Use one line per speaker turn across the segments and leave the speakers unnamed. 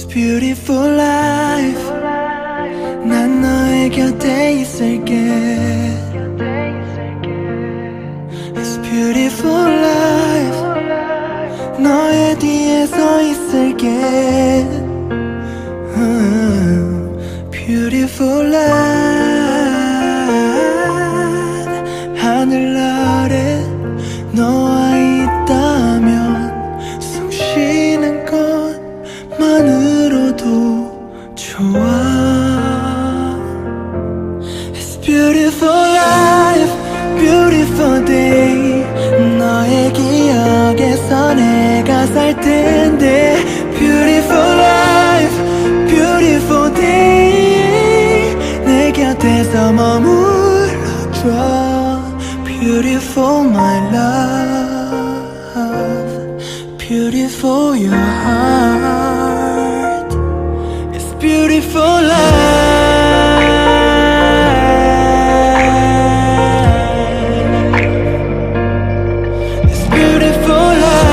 beautiful life 난 너의 곁에 있을게 It's beautiful life 너의 뒤에 서 있을게 Beautiful life 하늘 아래 너와 있다면 숨 쉬는 것만으로도 좋아 It's beautiful life, beautiful day 너의 기억에서 내가 살 텐데 Beautiful life, beautiful day 내 곁에서 머물러줘 Beautiful my love Beautiful your heart It's beautiful life It's beautiful life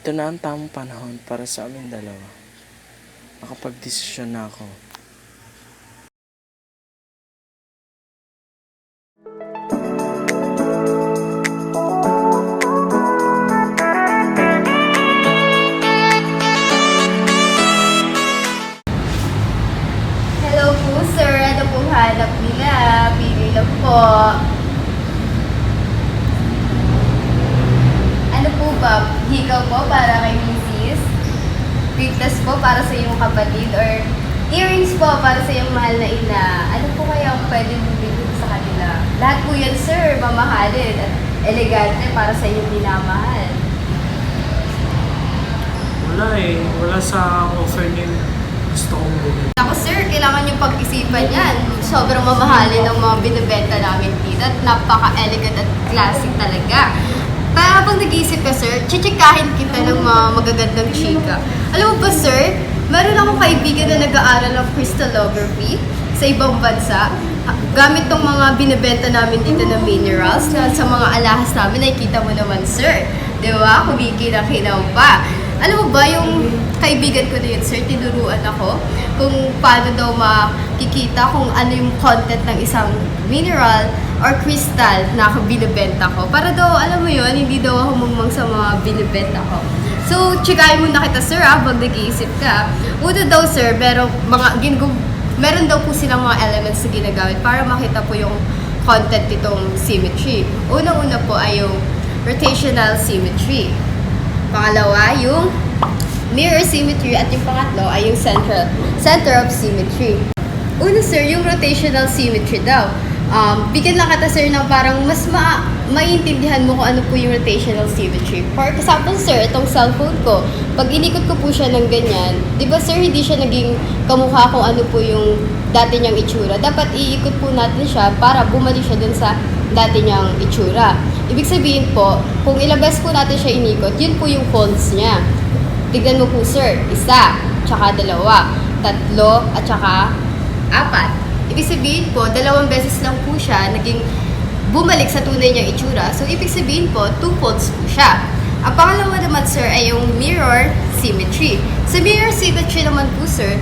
Ito na ang tamang panahon para sa aming dalawa. Makapagdesisyon na ako.
Hello po sir, ano pong hanap nila? Pili lang po. Ano po ba? Higaw po para kay Mrs. Quickness po para sa iyong kapatid or earrings po para sa iyong mahal na ina. Ano po kaya ang pwede mong bigyan sa kanila? Lahat po yan sir, mamahalin at elegante para sa iyong minamahal.
Wala sa offer niyo gusto kong bigyan.
Ako sir, kailangan nyo pag-isipan yan. Sobrang mamahalin ng mga binibenta namin dito at napaka-elegant at classic talaga. Kaya habang nag-iisip ka sir, chichikahin kita ng mga magagandang chika. Alam mo ba sir, meron akong kaibigan na nag-aaral ng crystallography sa ibang bansa. Gamit tong mga binibenta namin dito na minerals na sa mga alahas namin, nakikita mo naman sir. Di ba? Kumikina-kinaw pa. Alam mo ba, yung kaibigan ko na yun, sir, tinuruan ako kung paano daw makikita kung ano yung content ng isang mineral or crystal na binibenta ko. Para daw, alam mo yun, hindi daw ako humumang sa mga binibenta ko. So, chikahin mo na kita, sir, habang nag-iisip ka. Una daw, sir, meron daw po silang mga elements na ginagamit para makita po yung content nitong symmetry. Unang-una po ay yung rotational symmetry. Pangalawa, yung mirror symmetry at yung pangatlo ay yung center of symmetry. Una sir, yung rotational symmetry daw. Bigyan lang kita sir ng parang mas maiintindihan mo kung ano po yung rotational symmetry. For example sir, itong cellphone ko, pag inikot ko po siya ng ganyan, di ba sir, hindi siya naging kamukha kung ano po yung dati niyang itsura. Dapat iikot po natin siya para bumalik siya dun sa dati niyang itsura. Ibig sabihin po, kung ilang beses po natin siya inikot, yun po yung folds niya. Tignan mo po sir, 1, tsaka 2, 3, at tsaka 4. Ibig sabihin po, 2 beses lang po siya naging bumalik sa tunay niyang itsura. So, ibig sabihin po, 2 folds po siya. Ang pangalawa naman sir ay yung mirror symmetry. Sa mirror symmetry naman po sir,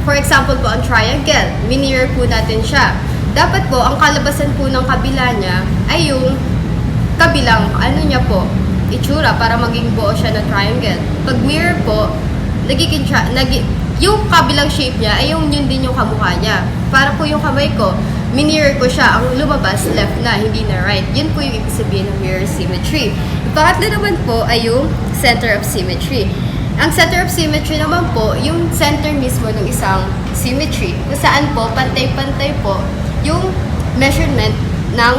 for example po, ang triangle, mirror po natin siya. Dapat po, ang kalabasan po ng kabila niya ay yung kabilang, po, itsura para maging buo siya na triangle. Pag mirror po, yung kabilang shape niya ay yun din yung kamukha niya. Para po yung kamay ko, mirror ko siya, ang lumabas left na, hindi na right. Yun po yung ibig sabihin ng mirror symmetry. Yung pangatlo naman po ay yung center of symmetry. Ang center of symmetry naman po, yung center mismo ng isang symmetry. Kung saan po, pantay-pantay po yung measurement ng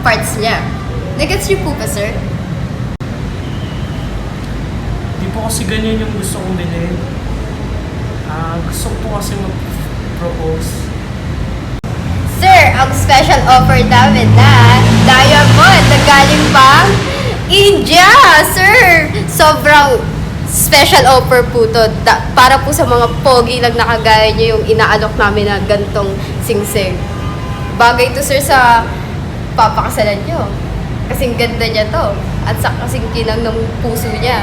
parts niya. Nagets niyo po ba, sir?
Di po kasi ganyan yung gusto kong bilhin. Gusto ko po kasi mag-propose.
Sir, ang special offer namin na diamond na galing pang India! sir! Sobrang special offer po to. Para po sa mga pogi lang na kagaya nyo yung inaalok namin na gantong singsing. Bagay to, sir, sa papakasalan nyo. Kasing ganda niya to. At sa kasing kinang ng puso niya.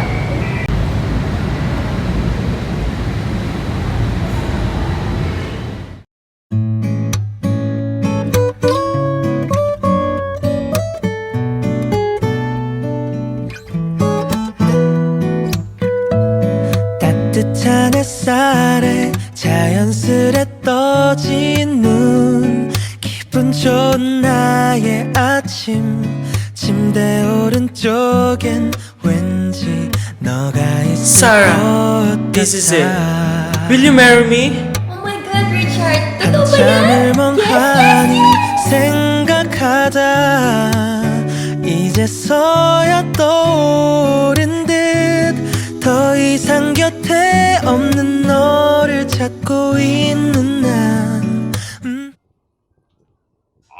따뜻한 햇살에 자연스레 떠진 눈 기분 좋은 나의 아침 침대 오른쪽엔 왠지 너가 있을
Sarah,
것
this is it.
같아.
Will you marry me?
Oh my God, Richard! Totoo ba
한참을
yan?
멍하니 생각하다 이제서야 떠오른 듯 더 이상 곁에 없는 너를 찾고 있는 난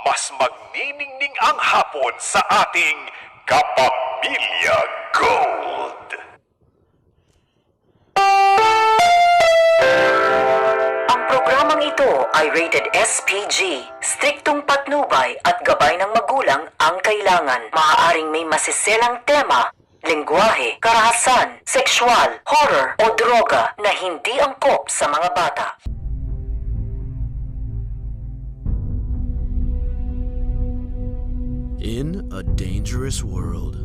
Mas magniningning ang hapon sa ating Kapamilya Gold.
Ang programang ito ay rated SPG. Striktong patnubay at gabay ng magulang ang kailangan. Maaaring may masiselang tema, lengguwahe, karahasan, sexual, horror o droga na hindi angkop sa mga bata.
In a dangerous world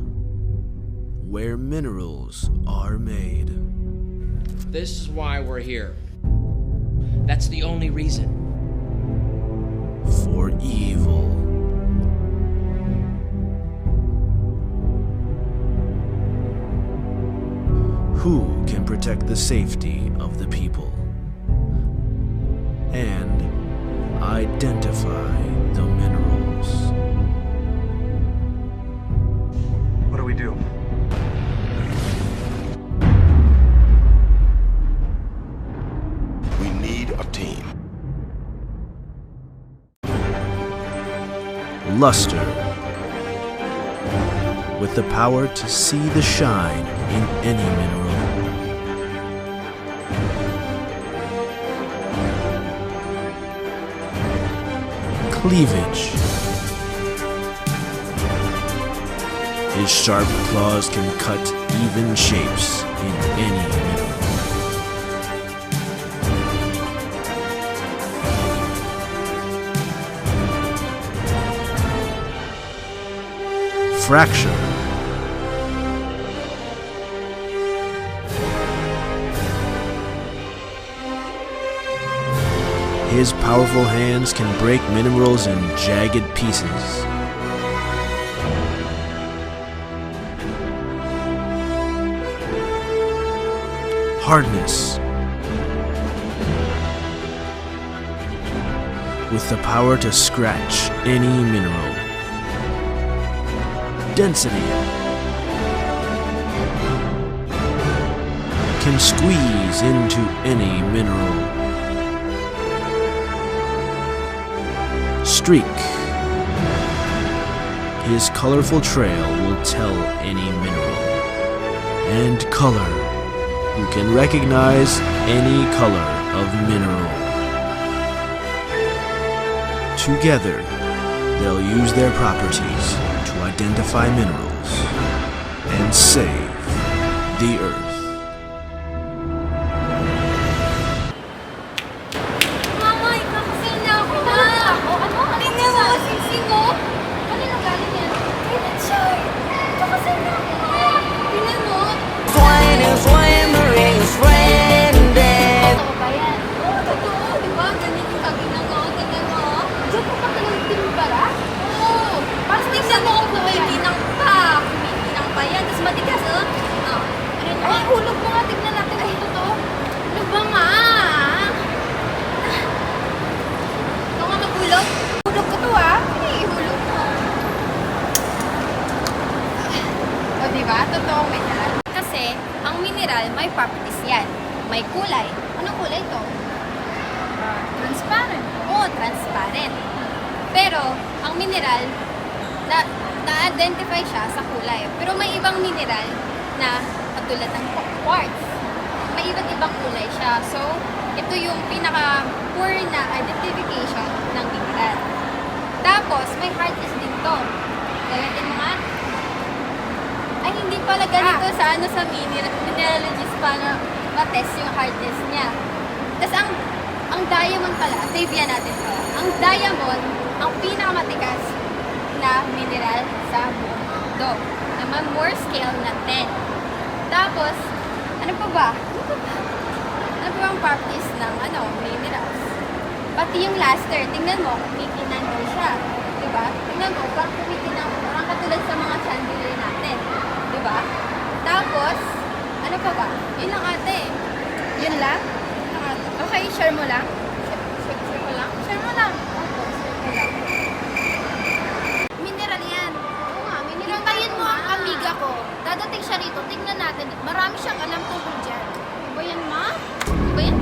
where minerals are made.
This is why we're here. That's the only reason.
For evil. Who can protect the safety of the people and identify the minerals?
What do we do? We need a team.
Luster. With the power to see the shine in any mineral. Cleavage. His sharp claws can cut even shapes in any mineral. Fracture. His powerful hands can break minerals in jagged pieces. Hardness. With the power to scratch any mineral. Density. Can squeeze into any mineral. Streak. His colorful trail will tell any mineral. And color. Who can recognize any color of mineral. Together, they'll use their properties to identify minerals and save the earth.
Mama, ikakasal na ako, ma! Ano? Tingnan mo, sising mo! Kanina galing yan? Kay Richard! Ikakasal na ako, ma! Tingnan mo! Totoo ba yan? Oo, totoo! Di ba? Ganyan yung kaginang ko. Tingnan mo, oh. Diyan po pa ka ng timbara? Oo! Parang tingnan mo ako, kumikinang pa! Kumikinang pa yan. Tapos matigas, oh! Ay, hulog mo nga. Tignan natin kung totoo. Ano ba nga? Ikaw nga maghulog? Hulog ko to, ah. Ay, hulog mo. O, diba? Totoo may yan. Kasi, ang mineral, may properties yan. May kulay. Anong kulay to? Transparent. Oo, transparent. Pero, ang mineral, na-identify siya sa kulay. Pero may ibang mineral na katulad ng quartz. May iba't ibang kulay siya. So, ito yung pinaka-poor na identification ng mineral. Tapos, may hardness din to. Gagatin mo nga. Ay, hindi pala ganito sa mineralogist para matest yung hardness niya. Tapos, ang diamond pala, trivia natin to. Ang diamond, ang pinakamatigas na mineral sa buong mundo. Na may Mohs scale na 10. Tapos, ano pa ba? Ano pa ang properties ng minerals? Pati yung luster, tingnan mo, kumikinan daw siya. Diba? Tingnan mo, parang kumikinan, parang katulad sa mga chandelier natin. Diba? Tapos, ano pa ba? Yun lang ate. Yun lang? Okay, share mo lang. Share mo lang? Share mo lang. Opo, share mo lang.
Mineral yan.
Oo nga, mineral.
Hintayin mo ang amiga ko. Dadating siya rito, tingnan natin. Marami siyang alam tungkol dyan.
Ano ba yan, ma? Ano ba yan?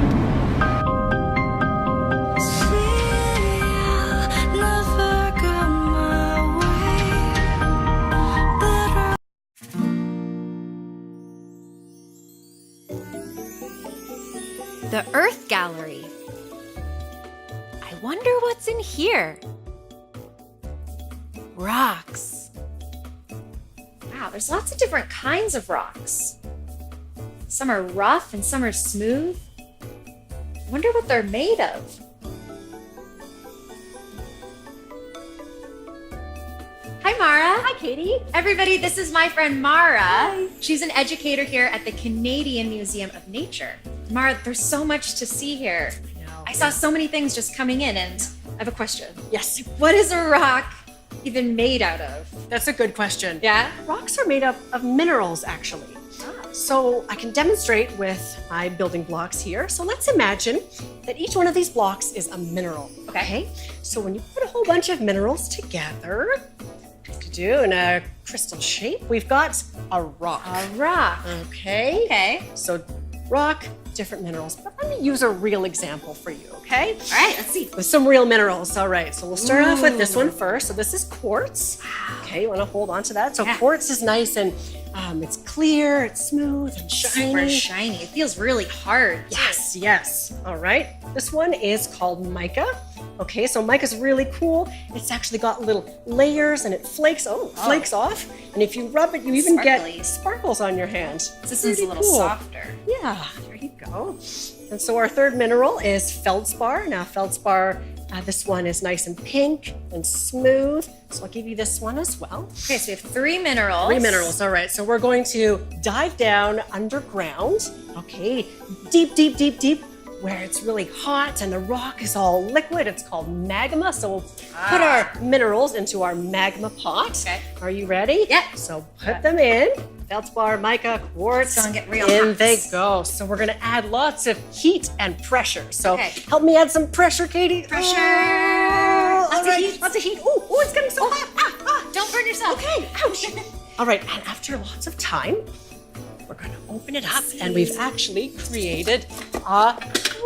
The Earth Gallery. I wonder what's in here. Rocks. Wow, there's lots of different kinds of rocks. Some are rough and some are smooth. I wonder what they're made of. Hi, Mara.
Hi, Katie.
Everybody, this is my friend Mara. Hi. She's an educator here at the Canadian Museum of Nature. Mara, there's so much to see here. I saw so many things just coming in, and I have a question.
Yes,
What is a rock even made out of?
that's a good question.
Yeah?
Rocks are made up of minerals, actually. So I can demonstrate with my building blocks here. So let's imagine that each one of these blocks is a mineral.
Okay.
So when you put a whole bunch of minerals together to do in a crystal shape, we've got a rock.
A rock.
Okay.
Okay.
So rock, different minerals. But let me use a real example for you, okay?
All right, let's see.
With some real minerals. All right, so we'll start off with this one first. So this is quartz. Okay, you want to hold on to that. So
Yeah.
quartz is nice and it's clear, it's smooth and shiny.
Super shiny. It feels really hard.
Yes, yes. All right. This one is called mica. Okay, so mica's really cool. It's actually got little layers and it flakes off. And if you rub it, you even
Sparkly.
get sparkles on your hand.
This one's a
Pretty
little
cool.
softer.
Yeah, there you go. And so our third mineral is feldspar. Now feldspar, this one is nice and pink and smooth. So I'll give you this one as well.
Okay, so we have 3 minerals.
3 minerals, all right. So we're going to dive down underground. Okay, deep, deep, deep, deep, where it's really hot and the rock is all liquid. It's called magma. So we'll put our minerals into our magma pot.
Okay.
Are you ready?
Yeah.
So put them in. Feldspar, mica, quartz.
It's gonna get real
in
hot.
they go. So we're gonna add lots of heat and pressure. So
Okay.
help me add some pressure, Katie.
Pressure.
Oh,
Lots
all
of
right.
heat.
Lots of heat. Oh, it's getting so hot.
Don't burn yourself.
Okay, ouch. All right, and after lots of time, we're gonna open it up and we've actually created a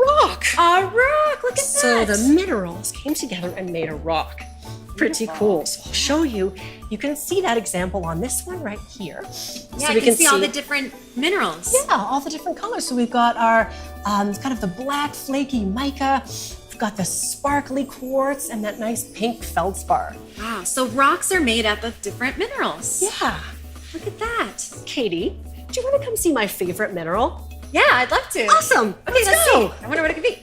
rock.
A rock. Look at
So
that.
the minerals came together and made a rock. Pretty cool. So I'll show you. You can see that example on this one right here.
Yeah,
so
I
we
can see all the different minerals.
yeah, all the different colors. So we've got our kind of the black flaky mica. We've got the sparkly quartz and that nice pink feldspar.
Wow, so rocks are made up of different minerals.
Yeah.
Look at that.
Katie, do you want to come see my favorite mineral?
Yeah, I'd love to.
Awesome.
Okay, let's
go.
see. I wonder what it could be.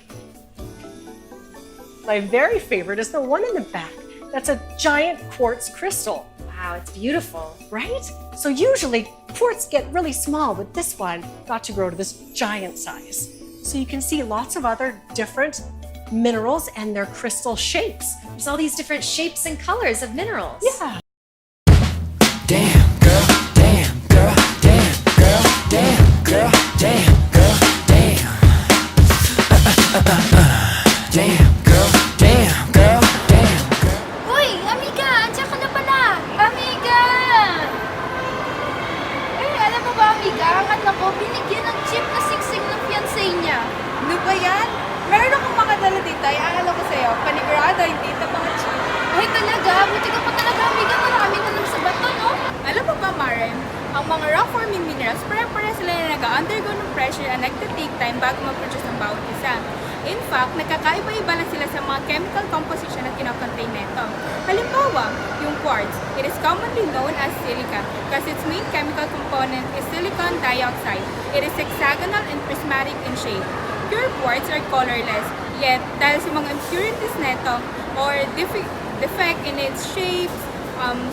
My very favorite is the one in the back. That's a giant quartz crystal,
Wow, it's beautiful.
right? So usually quartz get really small, but this one got to grow to this giant size. So you can see lots of other different minerals and their crystal shapes.
There's all these different shapes and colors of minerals.
Yeah.
Damn, girl, damn, girl, damn, girl, damn, girl, damn, girl, damn. Damn, girl, damn, girl, damn.
Hoy, amiga! Andiyan ka na pala!
Amiga! Alam mo ba, amiga? Ang anak ko, binigyan ng chip na siksing ng fiancé niya.
Ano ba yan? Meron akong makadala dito. Iaalala ko sa'yo. Panigurado, hindi ito mga chip.
Ay, talaga? Buti ka pa talaga, amiga. Marami na lang sa
Ang mga rock-forming minerals, pare-pare sila na nag-undergo ng pressure at nagtitake time bago mag-produce ng bawat isa. In fact, nagkakaiba-iba lang sila sa mga chemical composition na kinocontain nito. Halimbawa, yung quartz. It is commonly known as silica because its main chemical component is silicon dioxide. It is hexagonal and prismatic in shape. Pure quartz are colorless, yet dahil sa mga impurities nito or defect in its shapes,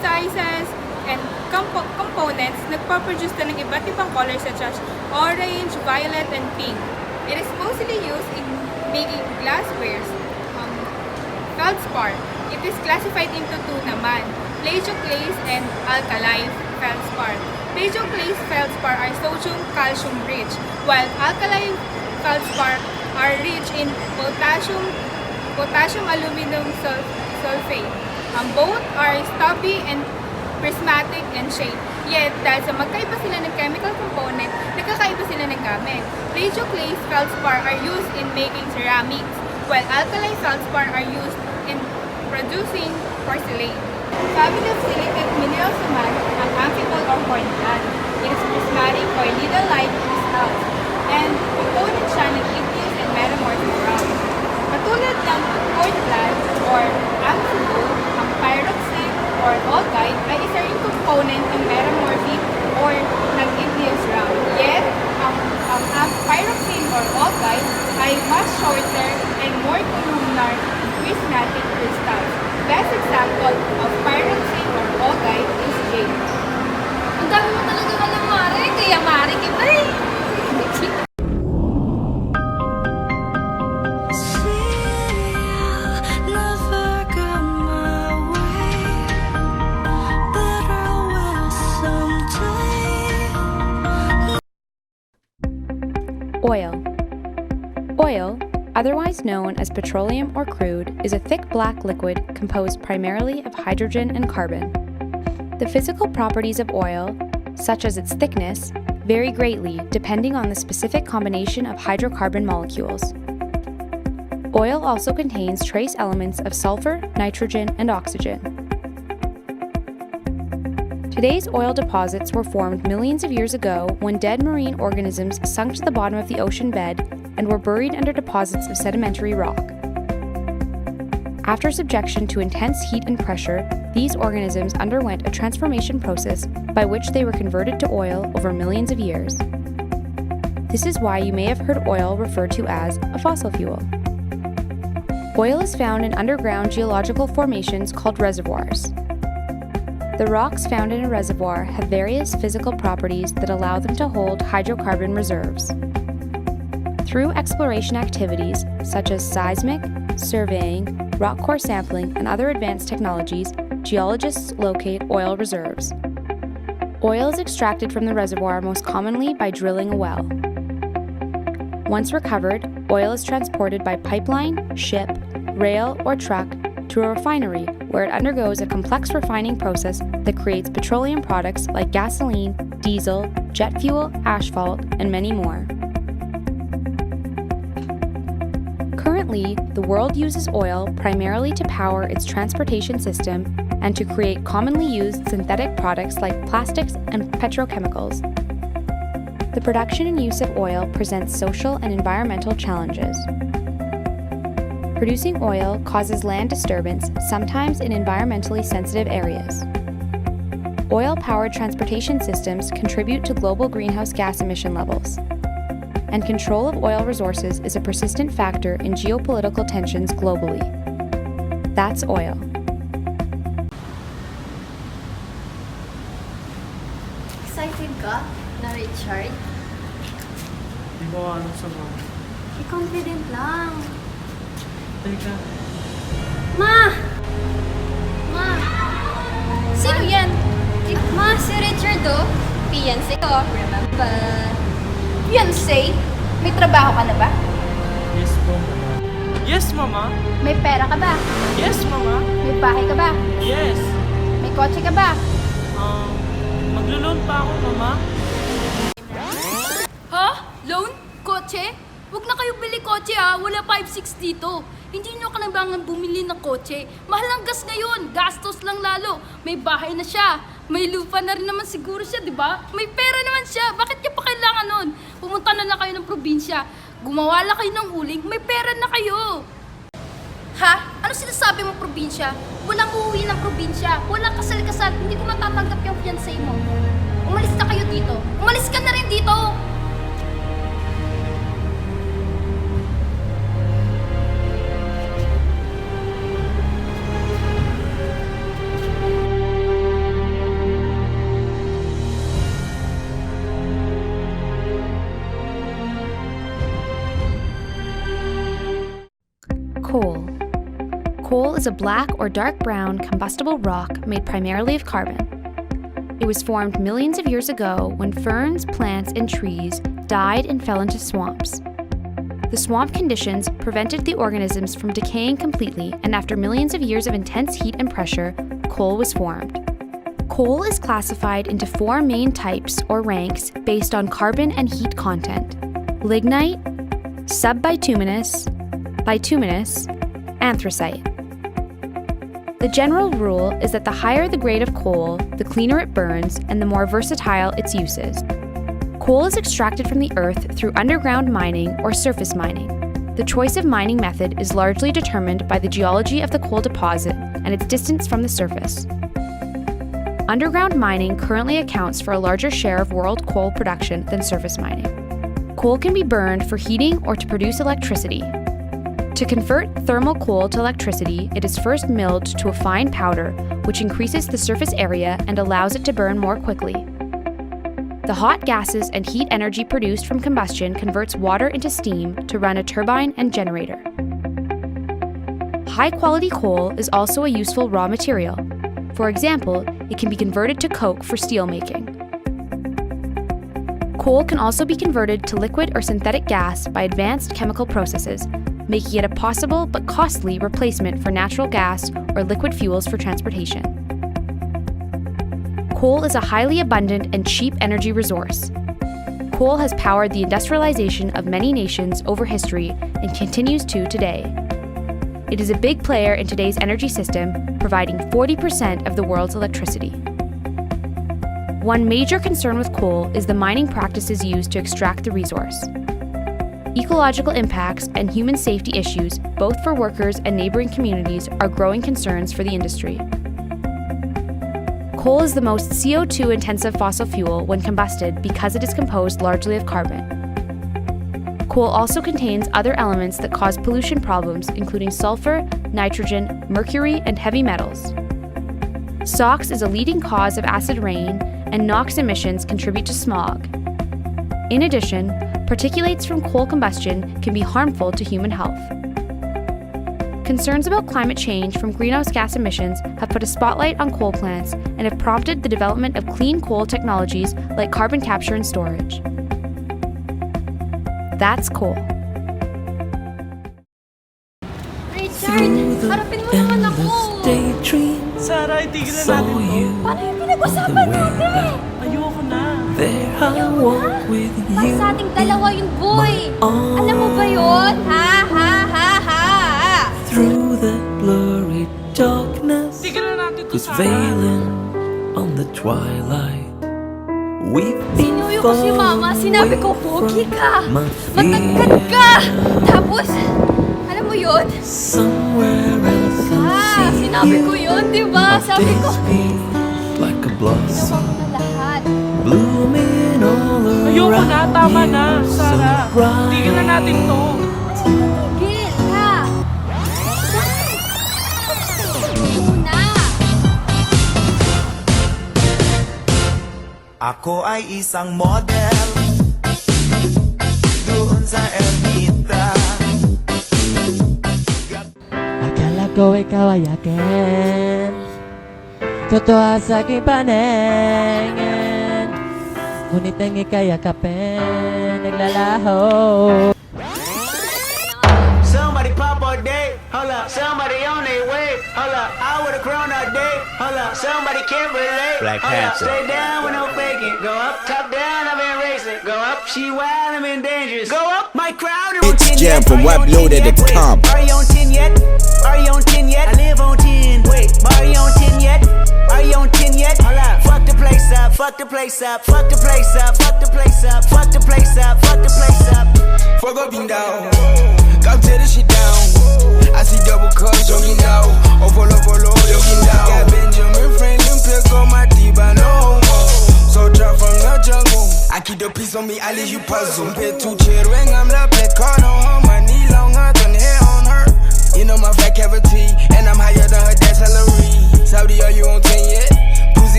sizes, and components, nagpaproduce na ng iba't ibang colors such as orange, violet, and pink. It is mostly used in making glasswares. Feldspar. It is classified into two naman, plagioclase and alkali feldspar. Plagioclase feldspar are sodium-calcium rich, while alkali feldspar are rich in potassium-aluminum sulfate. Both are stubby and prismatic in shape. Yet, dahil sa magkaiba sila ng chemical component, nagkakaiba sila ng gamit. Plagioclase feldspar are used in making ceramics, while alkali feldspar are used in producing porcelain. Family of silicate minerals naman ang amphibole or hornblende. It is prismatic or needle-like crystals, and component siya ng igneous and metamorphic rocks. Katulad ng hornblende or amphibole, ang pyroxene or augite ay isa ring component ng metamorphic or ng igneous rock. Yet, ang pyroxene or augite ay much shorter and more columnar prismatic crystals. Best example of pyroxene or augite is jade.
Ang dami mo talaga alam, Mare. Kaya Mare kita eh.
Oil. Oil, otherwise known as petroleum or crude, is a thick black liquid composed primarily of hydrogen and carbon. The physical properties of oil, such as its thickness, vary greatly depending on the specific combination of hydrocarbon molecules. Oil also contains trace elements of sulfur, nitrogen, and oxygen. Today's oil deposits were formed millions of years ago when dead marine organisms sunk to the bottom of the ocean bed and were buried under deposits of sedimentary rock. After subjection to intense heat and pressure, these organisms underwent a transformation process by which they were converted to oil over millions of years. This is why you may have heard oil referred to as a fossil fuel. Oil is found in underground geological formations called reservoirs. The rocks found in a reservoir have various physical properties that allow them to hold hydrocarbon reserves. Through exploration activities such as seismic, surveying, rock core sampling, and other advanced technologies, geologists locate oil reserves. Oil is extracted from the reservoir most commonly by drilling a well. Once recovered, oil is transported by pipeline, ship, rail, or truck to a refinery where it undergoes a complex refining process that creates petroleum products like gasoline, diesel, jet fuel, asphalt, and many more. Currently, the world uses oil primarily to power its transportation system and to create commonly used synthetic products like plastics and petrochemicals. The production and use of oil presents social and environmental challenges. Producing oil causes land disturbance, sometimes in environmentally sensitive areas. Oil-powered transportation systems contribute to global greenhouse gas emission levels. And control of oil resources is a persistent factor in geopolitical tensions globally. That's oil.
Excited ka na Richard?
Di ko alam sa mga.
Be confident lang.
Teka.
Ma! Ma!
Sino yan?
Ma, si Richard oh.
Fiancé ko, remember? Fiancé? May trabaho ka na ba?
Yes po, mama. Yes, mama.
May pera ka ba?
Yes, mama.
May bahay ka ba?
Yes.
May kotse ka ba?
Maglo-loan pa ako, mama.
Ha? Loan? Kotse? Huwag na kayo bili kotse ha, wala 5-6 dito. Hindi nyo kailangan bumili ng kotse. Mahal ang gas ngayon, gastos lang lalo. May bahay na siya. May lupa na rin naman siguro siya, di ba? May pera naman siya. Bakit niya pa kailangan nun? Pumunta na lang kayo ng probinsya. Gumawa lang kayo ng uling. May pera na kayo. Ha? Ano sinasabi mo probinsya? Walang uuwi ng probinsya. Walang kasal-kasal. Hindi ko matatanggap yung fiancé mo. Umalis na kayo dito. Umalis ka na rin dito.
Coal. Coal is a black or dark brown combustible rock made primarily of carbon. It was formed millions of years ago when ferns, plants, and trees died and fell into swamps. The swamp conditions prevented the organisms from decaying completely, and after millions of years of intense heat and pressure, coal was formed. Coal is classified into 4 main types or ranks based on carbon and heat content: lignite, subbituminous, bituminous, anthracite. The general rule is that the higher the grade of coal, the cleaner it burns and the more versatile its uses. Coal is extracted from the earth through underground mining or surface mining. The choice of mining method is largely determined by the geology of the coal deposit and its distance from the surface. Underground mining currently accounts for a larger share of world coal production than surface mining. Coal can be burned for heating or to produce electricity. To convert thermal coal to electricity, it is first milled to a fine powder, which increases the surface area and allows it to burn more quickly. The hot gases and heat energy produced from combustion converts water into steam to run a turbine and generator. High-quality coal is also a useful raw material. For example, it can be converted to coke for steelmaking. Coal can also be converted to liquid or synthetic gas by advanced chemical processes, making it a possible but costly replacement for natural gas or liquid fuels for transportation. Coal is a highly abundant and cheap energy resource. Coal has powered the industrialization of many nations over history and continues to today. It is a big player in today's energy system, providing 40% of the world's electricity. One major concern with coal is the mining practices used to extract the resource. Ecological impacts and human safety issues, both for workers and neighboring communities, are growing concerns for the industry. Coal is the most CO2-intensive fossil fuel when combusted because it is composed largely of carbon. Coal also contains other elements that cause pollution problems, including sulfur, nitrogen, mercury, and heavy metals. SOx is a leading cause of acid rain, and NOx emissions contribute to smog. In addition, particulates from coal combustion can be harmful to human health. Concerns about climate change from greenhouse gas emissions have put a spotlight on coal plants and have prompted the development of clean coal technologies like carbon capture and storage. That's coal.
Richard, harapin mo naman ako.
Sarah, itigil na natin to.
Paano yung pinag-usapan natin?
Ayoko na.
Para sa ating dalawa yung boy. Alam mo ba yun? Ha, ha, ha, ha.
Through the blurry darkness
Tigil na natin to,
was
Sarah.
veiling on the twilight. We've been
Sinuyo ko si Mama. Sinabi ko, pogi ka.
my
Matangkad ka. Tapos, alam mo yun?
somewhere else
Sinabi ko yun, di ba? Sabi ko,
like a blossom
ginawa ko na lahat.
blooming all around.
Ayoko na, tama na,
you,
Sarah.
so bright.
Tigil na natin to.
Tigil ka. Muna.
Ako ay isang model doon sa Ermita.
Akala ko ikaw ay akin, totoo sa aking paningin, ngunit ang ika'y yakapin, naglalaho.
Somebody pop all day, hold up. Somebody on their way, hold up. I would've grown all day, hold up. Somebody can't relate,
Black
hold up.
Panther.
Stay down with no faking. Go up, top down, I've been racing. Go up, she wild, I'm in dangerous. Go up, my crowd is on 10
Jam
yet.
from
Are you on 10 yet?
webloaded.com.
Wait, Are you on 10 yet? Are you on 10 yet? I live on 10. Wait, are you on 10 yet? Are you on 10 yet? Hold up, fuck place up, fuck the place up, fuck the place up, fuck the place up, fuck the place up. Fuck up and down, come tear this shit down. I see double cups, jogging now. Oh, follow, jogging down. Got Benjamin Franklin pick on my diva, no more. Soldier from the jungle, I keep the peace on me, I leave you puzzle. Pay 2 chair ring, I'm the black card on.